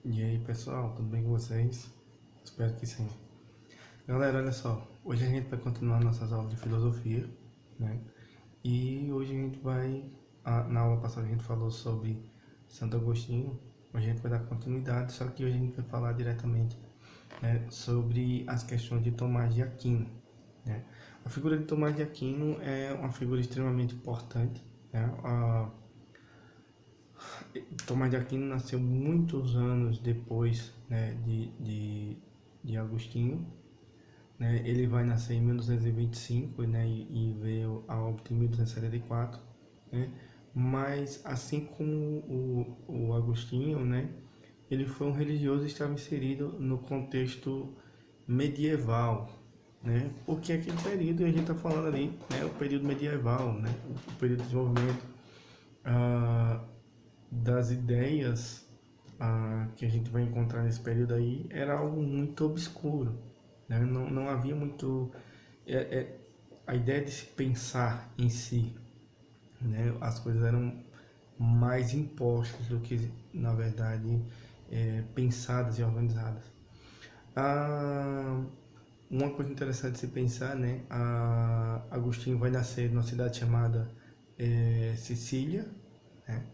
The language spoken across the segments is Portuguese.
E aí pessoal, tudo bem com vocês? Espero que sim. Galera, olha só, hoje a gente vai continuar nossas aulas de filosofia, né? E hoje a gente vai, na aula passada a gente falou sobre Santo Agostinho, hoje a gente vai dar continuidade, só que hoje a gente vai falar diretamente, né, sobre as questões de Tomás de Aquino, né? A figura de Tomás de Aquino é uma figura extremamente importante, né? Tomás de Aquino nasceu muitos anos depois, né, de Agostinho, né? Ele vai nascer em 1225, né, e veio a óbito em 1274, né? Mas assim como o Agostinho, né, ele foi um religioso e estava inserido no contexto medieval, né? Porque aquele período a gente está falando ali, né, o período medieval, né, o período de desenvolvimento ah, das ideias que a gente vai encontrar nesse período aí era algo muito obscuro, né? Não havia muito é, é, a ideia de se pensar em si, né? As coisas eram mais impostas do que na verdade pensadas e organizadas. Ah, uma coisa interessante de se pensar, né? Agostinho vai nascer numa cidade chamada Sicília, né?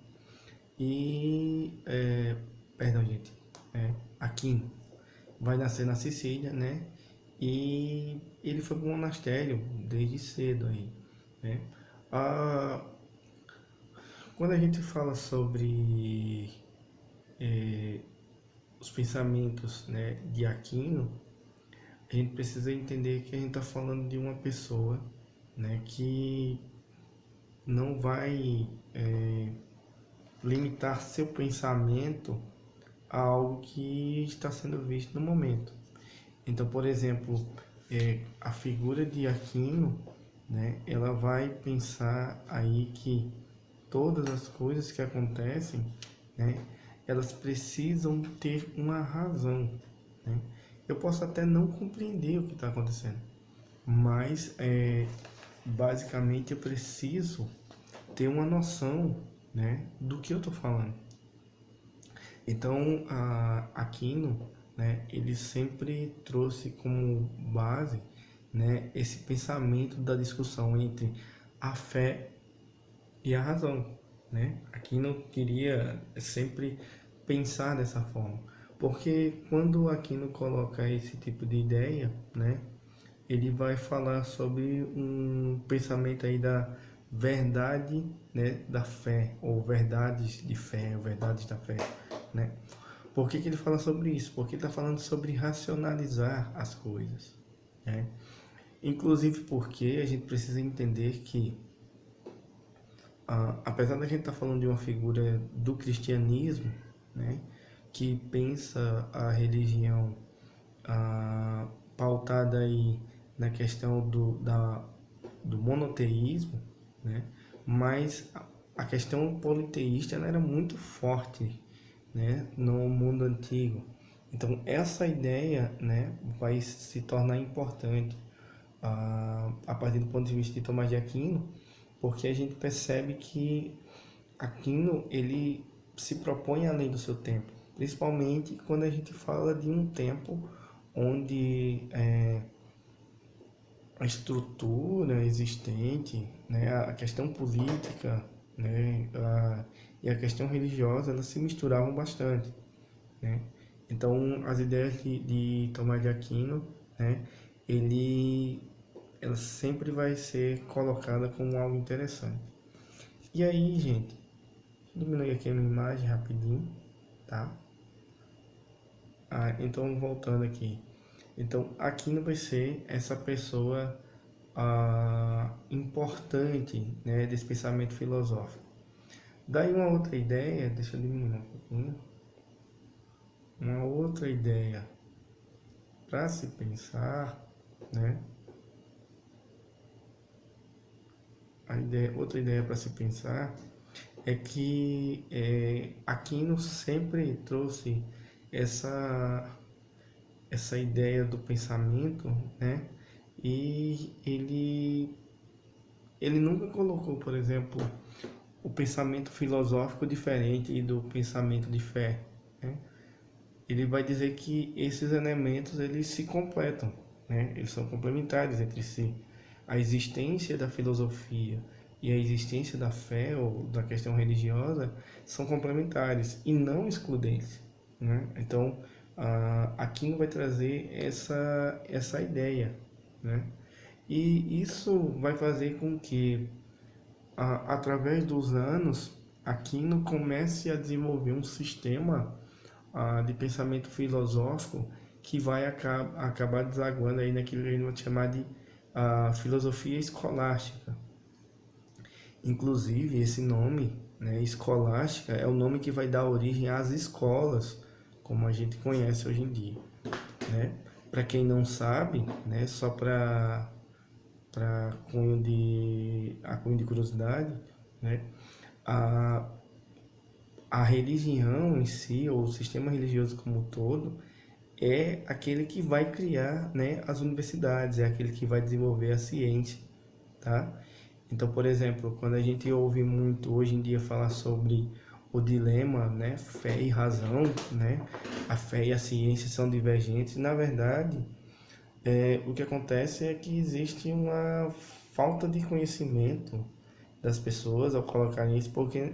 E, perdão, gente, Aquino vai nascer na Sicília, né? E ele foi para um monastério desde cedo aí, né? Ah, quando a gente fala sobre os pensamentos, né, de Aquino, a gente precisa entender que a gente está falando de uma pessoa, né, que não vai limitar seu pensamento a algo que está sendo visto no momento. Então, por exemplo, a figura de Aquino, né, ela vai pensar aí que todas as coisas que acontecem, né, elas precisam ter uma razão, né? Eu posso até não compreender o que está acontecendo, mas basicamente eu preciso ter uma noção, né, do que eu estou falando. Então, Aquino, né, ele sempre trouxe como base, né, esse pensamento da discussão entre a fé e a razão, né? Aquino queria sempre pensar dessa forma, porque quando Aquino coloca esse tipo de ideia, né, ele vai falar sobre um pensamento aí da verdade, né, da fé, ou verdades de fé, ou verdades da fé, né? Por que ele fala sobre isso? Porque ele está falando sobre racionalizar as coisas, né? Inclusive porque a gente precisa entender que, apesar da gente estar falando de uma figura do cristianismo, né, que pensa a religião pautada aí na questão do monoteísmo, né, mas a questão politeísta ela era muito forte, né, no mundo antigo. Então essa ideia, né, vai se tornar importante a partir do ponto de vista de Tomás de Aquino, porque a gente percebe que Aquino ele se propõe além do seu tempo, principalmente quando a gente fala de um tempo onde a estrutura existente, né, a questão política, né, e a questão religiosa elas se misturavam bastante, né? Então as ideias de Tomás de Aquino, né, ele ela sempre vai ser colocada como algo interessante. E aí, gente, diminuir aqui a minha imagem rapidinho, tá? Então voltando aqui. Então, Aquino vai ser essa pessoa importante, né, desse pensamento filosófico. Daí uma outra ideia, deixa eu diminuir um pouquinho, uma outra ideia para se pensar, né? Outra ideia para se pensar é que Aquino sempre trouxe essa essa ideia do pensamento, né? E ele nunca colocou, por exemplo, o pensamento filosófico diferente do pensamento de fé, né? ele vai dizer que esses elementos eles se completam, né? Eles são complementares entre si. A existência da filosofia e a existência da fé ou da questão religiosa são complementares e não excludentes, né? Então, Aquino vai trazer essa ideia, né? E isso vai fazer com que, através dos anos, Aquino comece a desenvolver um sistema de pensamento filosófico que vai acabar desaguando aí naquilo que a gente vai chamar de filosofia escolástica. Inclusive, esse nome, né, escolástica, é o nome que vai dar origem às escolas, como a gente conhece hoje em dia, né? Para quem não sabe, né, só para cunho de curiosidade, né, a, a religião em si, ou o sistema religioso como um todo, é aquele que vai criar, né, as universidades, é aquele que vai desenvolver a ciência, tá? Então, por exemplo, quando a gente ouve muito hoje em dia falar sobre o dilema, né, fé e razão, né, a fé e a ciência são divergentes, na verdade, o que acontece é que existe uma falta de conhecimento das pessoas ao colocarem isso, porque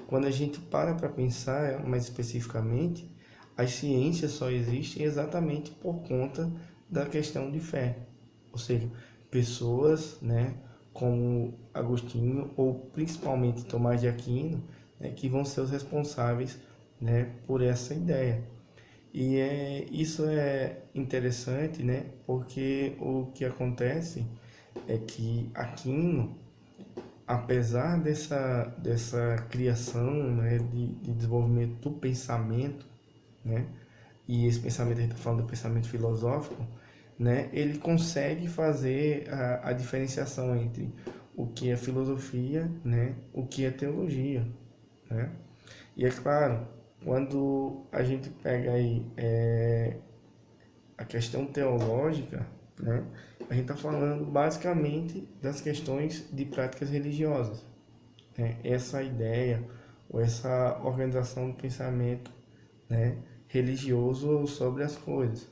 quando a gente para pensar mais especificamente, as ciências só existem exatamente por conta da questão de fé. Ou seja, pessoas, né, como Agostinho ou principalmente Tomás de Aquino, né, que vão ser os responsáveis, né, por essa ideia. E isso é interessante, né, porque o que acontece é que Aquino, apesar dessa criação, né, de desenvolvimento do pensamento, né, e esse pensamento, a gente está falando do pensamento filosófico, né, ele consegue fazer a diferenciação entre o que é filosofia, né, o que é teologia, né? E é claro, quando a gente pega aí a questão teológica, né, a gente está falando basicamente das questões de práticas religiosas, né? Essa ideia ou essa organização do pensamento, né, religioso sobre as coisas.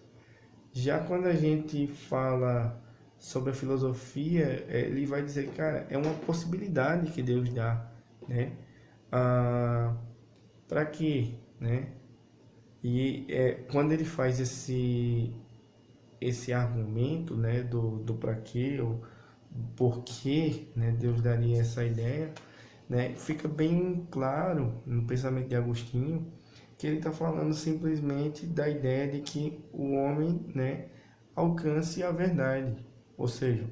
Já quando a gente fala sobre a filosofia, ele vai dizer, cara, é uma possibilidade que Deus dá, né? Para quê, né? E quando ele faz esse argumento, né, do para quê ou por que, né, Deus daria essa ideia, né, fica bem claro no pensamento de Agostinho que ele está falando simplesmente da ideia de que o homem, né, alcance a verdade, ou seja,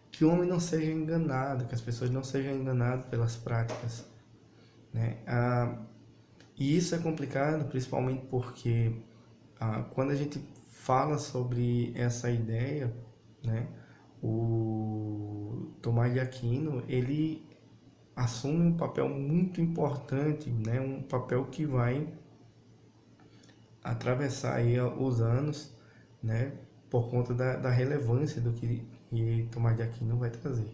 que o homem não seja enganado, que as pessoas não sejam enganadas pelas práticas, né? E isso é complicado, principalmente porque quando a gente fala sobre essa ideia, né, o Tomás de Aquino, ele assume um papel muito importante, né, um papel que vai atravessar aí os anos, né, por conta da relevância do que Tomás de Aquino vai trazer.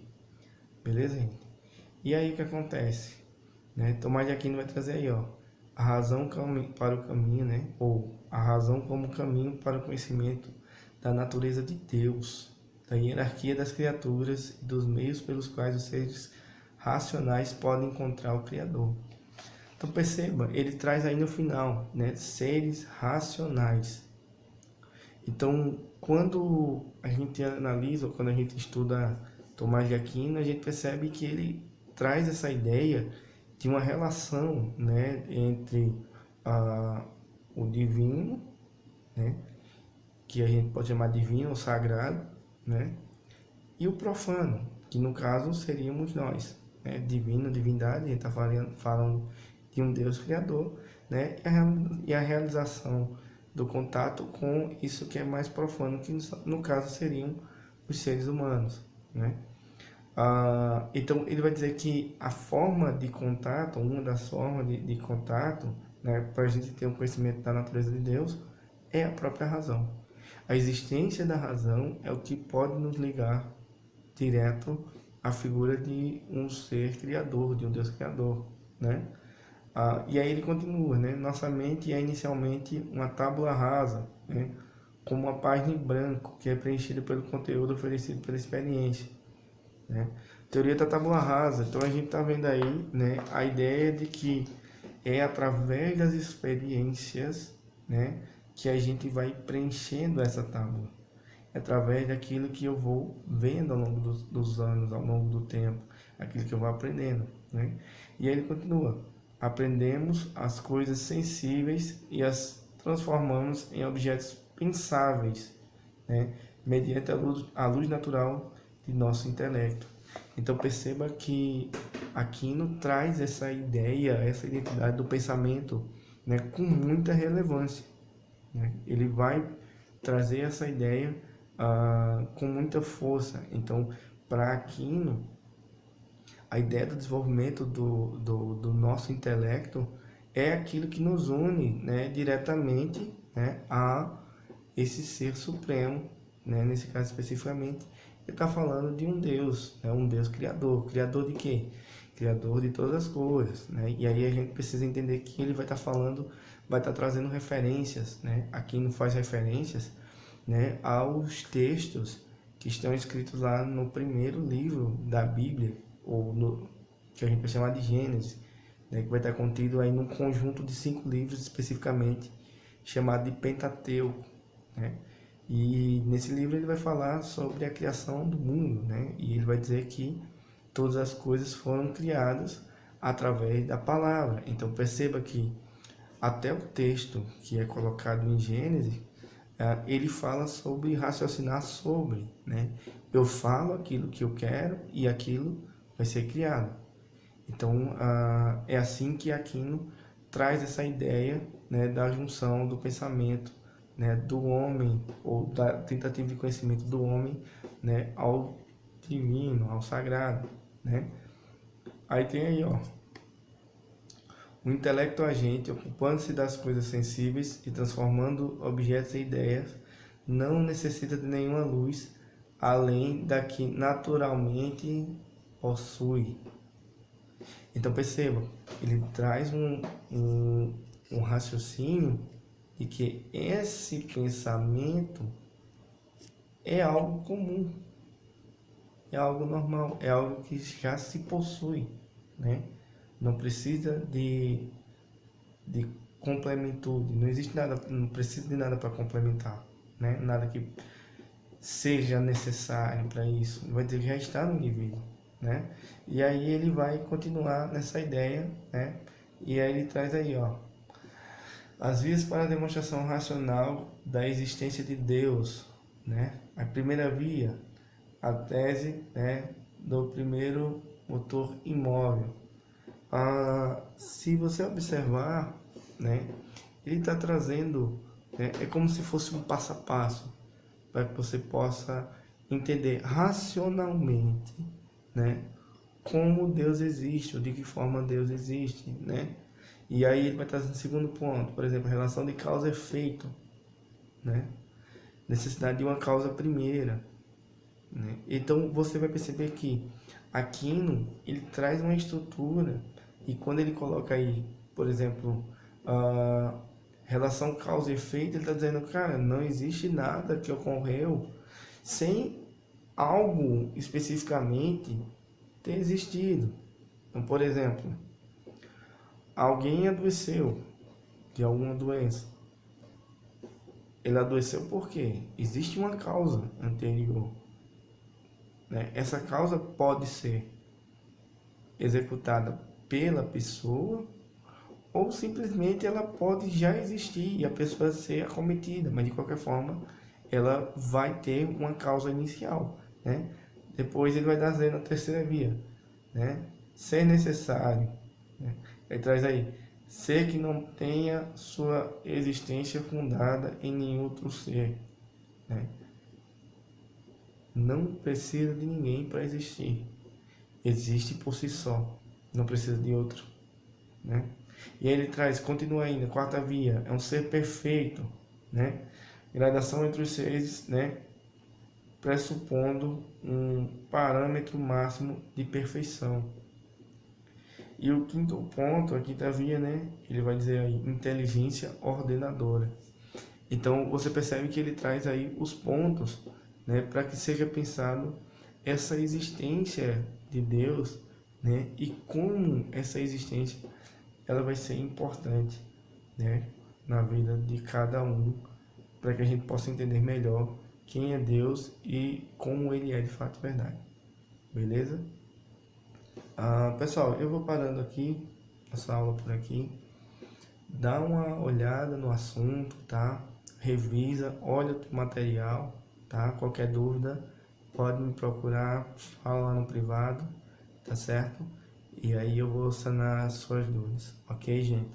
Beleza, gente? E aí o que acontece? Né? Tomás de Aquino vai trazer aí, ó, a razão para o caminho, né? Ou a razão como caminho para o conhecimento da natureza de Deus, da hierarquia das criaturas e dos meios pelos quais os seres racionais podem encontrar o Criador. Então perceba, ele traz aí no final, né, seres racionais. Então, quando a gente analisa, ou quando a gente estuda Tomás de Aquino, a gente percebe que ele traz essa ideia de uma relação, né, entre o divino, né, que a gente pode chamar divino ou sagrado, né, e o profano, que no caso seríamos nós, né, divino, divindade, a gente está falando de um Deus criador, né, e a realização do contato com isso que é mais profano, que no caso seriam os seres humanos, né? Então ele vai dizer que a forma de contato, uma das formas de contato, né, para a gente ter um conhecimento da natureza de Deus, é a própria razão. A existência da razão é o que pode nos ligar direto à figura de um ser criador, de um Deus criador, né? E aí ele continua, né? Nossa mente é inicialmente uma tábula rasa, né? Como uma página em branco que é preenchida pelo conteúdo oferecido pela experiência, né? Teoria da tábula rasa. Então a gente está vendo aí, né, a ideia de que é através das experiências, né, que a gente vai preenchendo essa tábua. É através daquilo que eu vou vendo ao longo dos anos, ao longo do tempo, aquilo que eu vou aprendendo, né? E aí ele continua: aprendemos as coisas sensíveis e as transformamos em objetos pensáveis, né? Mediante a luz natural de nosso intelecto. Então perceba que Aquino traz essa ideia, essa identidade do pensamento, né, com muita relevância, né? Ele vai trazer essa ideia com muita força. Então, para Aquino, a ideia do desenvolvimento do nosso intelecto é aquilo que nos une, né, diretamente, né, a esse ser supremo, né, nesse caso especificamente. Ele está falando de um Deus, né, um Deus criador. Criador de quê? Criador de todas as coisas, né? E aí a gente precisa entender que ele vai estar falando, vai estar trazendo referências, né? Aquino faz referências, né, aos textos que estão escritos lá no primeiro livro da Bíblia, ou no que a gente vai chamar de Gênesis, né, que vai estar contido aí num conjunto de 5 livros especificamente, chamado de Pentateuco, né? E nesse livro ele vai falar sobre a criação do mundo, né? E ele vai dizer que todas as coisas foram criadas através da palavra. Então perceba que até o texto que é colocado em Gênesis, ele fala sobre raciocinar sobre, né? Eu falo aquilo que eu quero e aquilo vai ser criado. Então, é assim que Aquino traz essa ideia, né, da junção do pensamento, né, do homem, ou da tentativa de conhecimento do homem, né, ao divino, ao sagrado, né? Aí tem aí, ó, o intelecto agente, ocupando-se das coisas sensíveis e transformando objetos em ideias, não necessita de nenhuma luz além da que naturalmente possui. Então perceba, ele traz um raciocínio de que esse pensamento é algo comum, é algo normal, é algo que já se possui, né? Não precisa de complementude, não existe nada, não precisa de nada para complementar, né? Nada que seja necessário para isso, vai ter que já estar no indivíduo, né? E aí ele vai continuar nessa ideia, né? E aí ele traz aí, ó, as vias para a demonstração racional da existência de Deus, né? A primeira via, a tese, né, do primeiro motor imóvel. Se você observar, né, ele está trazendo, né, é como se fosse um passo a passo, para que você possa entender racionalmente, né, como Deus existe, ou de que forma Deus existe, né? E aí ele vai trazer o segundo ponto, por exemplo, a relação de causa e efeito, né? Necessidade de uma causa primeira, né? Então você vai perceber que Aquino, ele traz uma estrutura, e quando ele coloca aí, por exemplo, a relação causa e efeito, ele está dizendo, cara, não existe nada que ocorreu sem algo especificamente ter existido. Então, por exemplo, alguém adoeceu de alguma doença. Ele adoeceu por quê? Existe uma causa anterior, né? Essa causa pode ser executada pela pessoa, ou simplesmente ela pode já existir e a pessoa ser acometida, mas de qualquer forma ela vai ter uma causa inicial, né? Depois ele vai dar na terceira via, né? Ser necessário, né? Ele traz aí, ser que não tenha sua existência fundada em nenhum outro ser, né? Não precisa de ninguém para existir, existe por si só, não precisa de outro, né? E aí ele traz, continua ainda, quarta via, é um ser perfeito, né? Gradação entre os seres, né? Pressupondo um parâmetro máximo de perfeição. E o quinto ponto, a quinta via, né? Ele vai dizer aí, inteligência ordenadora. Então você percebe que ele traz aí os pontos, né, para que seja pensado essa existência de Deus, né, e como essa existência ela vai ser importante, né, na vida de cada um, para que a gente possa entender melhor quem é Deus e como ele é de fato verdade. Beleza? Pessoal, eu vou parando aqui essa aula por aqui. Dá uma olhada no assunto, tá? Revisa, olha o material, tá? Qualquer dúvida, pode me procurar, fala lá no privado, tá certo? E aí eu vou sanar as suas dúvidas, ok, gente?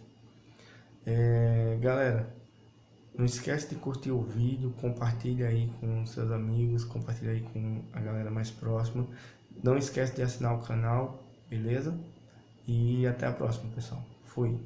Galera, não esquece de curtir o vídeo, compartilha aí com seus amigos, compartilha aí com a galera mais próxima. Não esquece de assinar o canal, beleza? E até a próxima, pessoal. Fui!